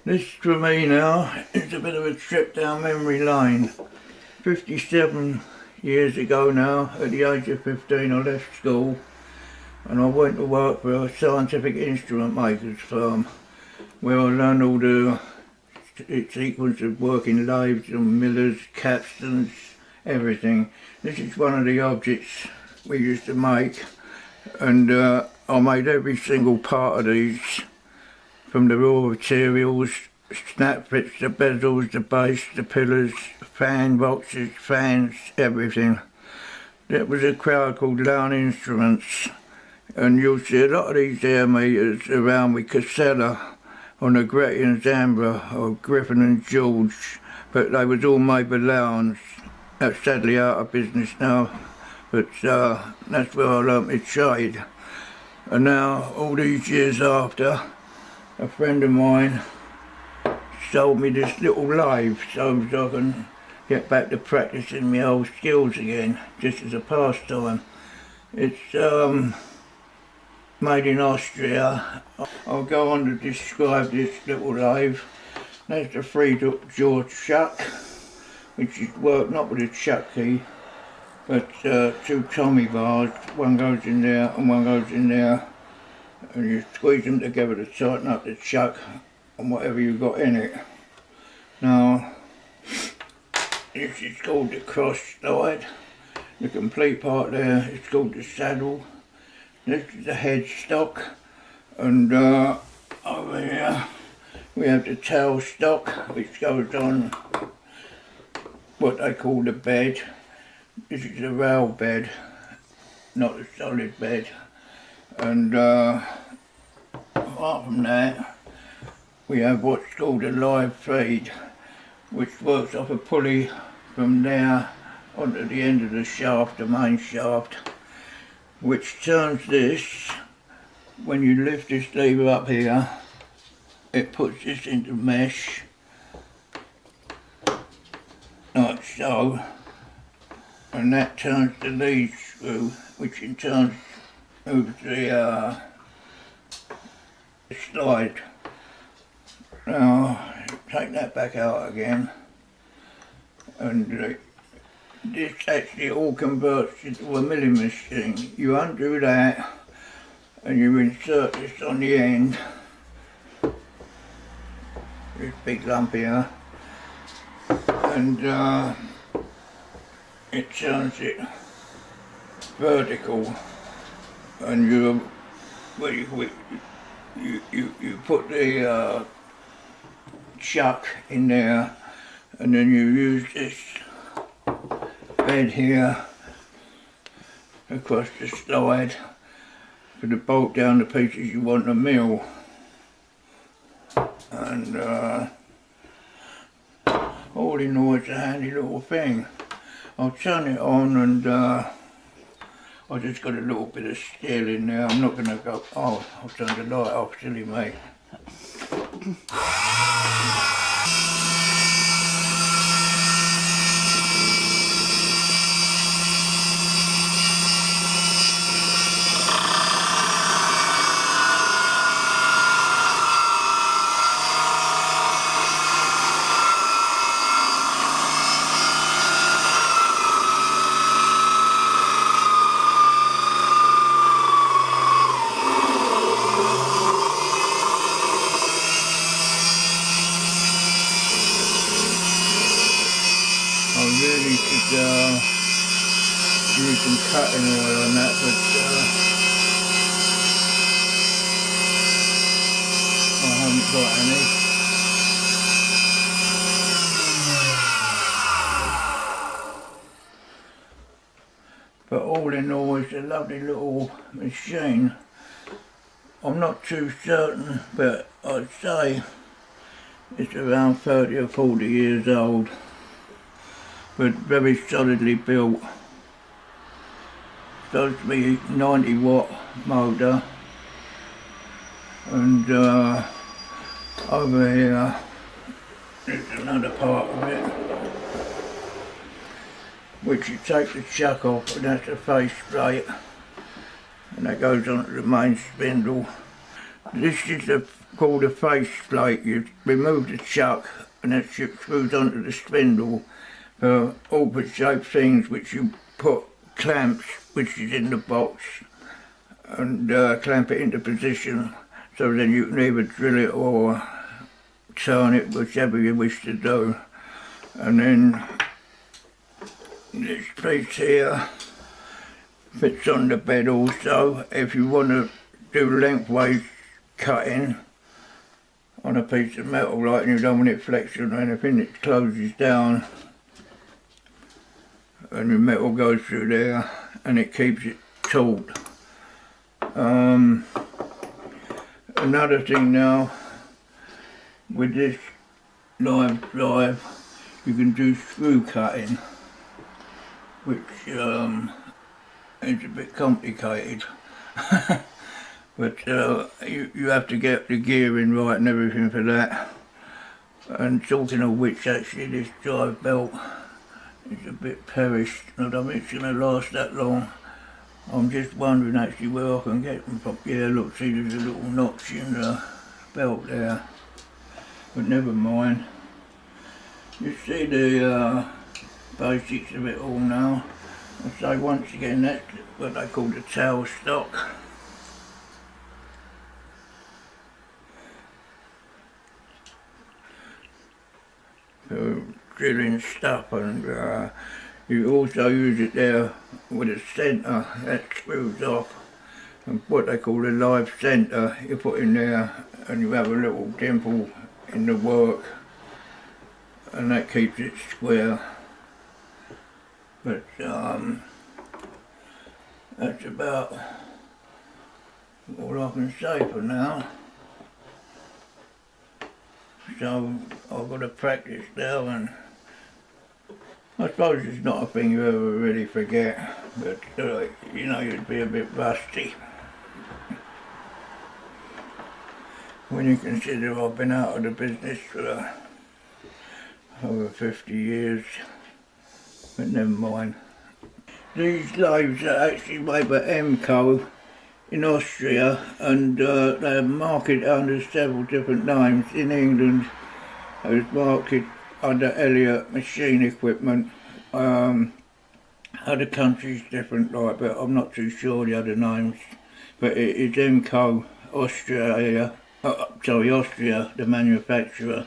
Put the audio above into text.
This for me now is a bit of a trip down memory lane. 57 years ago now, at the age of 15 I left school and I went to work for a scientific instrument maker's firm where I learned all the sequence of working lathes and millers, capstans, everything. This is one of the objects we used to make, and I made every single part of these, from the raw materials, snap fits, the bezels, the base, the pillars, fan boxes, fans, everything. There was a crowd called Lathe Instruments, and you'll see a lot of these air meters around with Casella on the Gretty and Zambra or Griffin and George, but they was all made by Lowndes. That's sadly out of business now, but that's where I learnt my trade. And now, all these years after, a friend of mine sold me this little lathe so I can get back to practicing my old skills again, just as a pastime. It's made in Austria. I'll go on to describe this little lathe. There's the 3-jaw chuck, which is worked not with a chuck key, but 2 Tommy bars. One goes in there and one goes in there, and you squeeze them together to tighten up the chuck and whatever you've got in it. Now, this is called the cross slide. The complete part there is called the saddle. This is the headstock, and over here we have the tailstock, which goes on what they call the bed. This is a rail bed, not a solid bed. And apart from that, we have what's called a live feed, which works off a pulley from there onto the end of the shaft, the main shaft, which turns this. When you lift this lever up here, it puts this into mesh, like so, and that turns the lead screw, which in turn moves the slide. Now, take that back out again, and this actually all converts into a milling machine. You undo that and you insert this on the end, this big lump here, and it turns it vertical, and you put the chuck in there, and then you use this bed here across the slide to bolt down the pieces you want to mill. And all in all, it's a handy little thing. I'll turn it on, and I just got a little bit of steel in there. I'm not going to go, oh, I'll turn the light off, silly me. I really should use some cutting oil on that, but I haven't got any. But all in all, it's a lovely little machine. I'm not too certain, but I'd say it's around 30 or 40 years old, but very solidly built. Supposed to be 90-watt motor, and over here there's another part of it, which you take the chuck off, and that's a face plate, and that goes onto the main spindle. This is called a face plate. You remove the chuck and that screws onto the spindle for awkward shaped things which you put clamps, which is in the box, and clamp it into position so then you can either drill it or turn it, whichever you wish to do. And then this piece here fits on the bed also. If you want to do lengthways cutting on a piece of metal, like, and you don't want it flexing or anything, it closes down and the metal goes through there and it keeps it taut. Another thing now, with this live drive you can do screw cutting, which is a bit complicated. But you have to get the gearing right and everything for that. And talking of which, actually this drive belt is a bit perished. I don't think it's going to last that long. I'm just wondering actually where I can get them from. Yeah, look, see, there's a little notch in the belt there. But never mind. You see the basics of it all now. I say once again, that's what they call the tail stock. For drilling stuff, and you also use it there with a centre that screws off, and what they call a live centre you put in there, and you have a little dimple in the work, and that keeps it square. But that's about all I can say for now. So I've got to practice now, and I suppose it's not a thing you ever really forget, but you know, you'd be a bit rusty. When you consider I've been out of the business for over 50 years, but never mind. These lathes are actually made by Emco in Austria, and they're marketed under several different names. In England it was marketed under Elliott Machine Equipment. Other countries different, like, but I'm not too sure the other names. But it is Emco Austria, Austria, the manufacturer.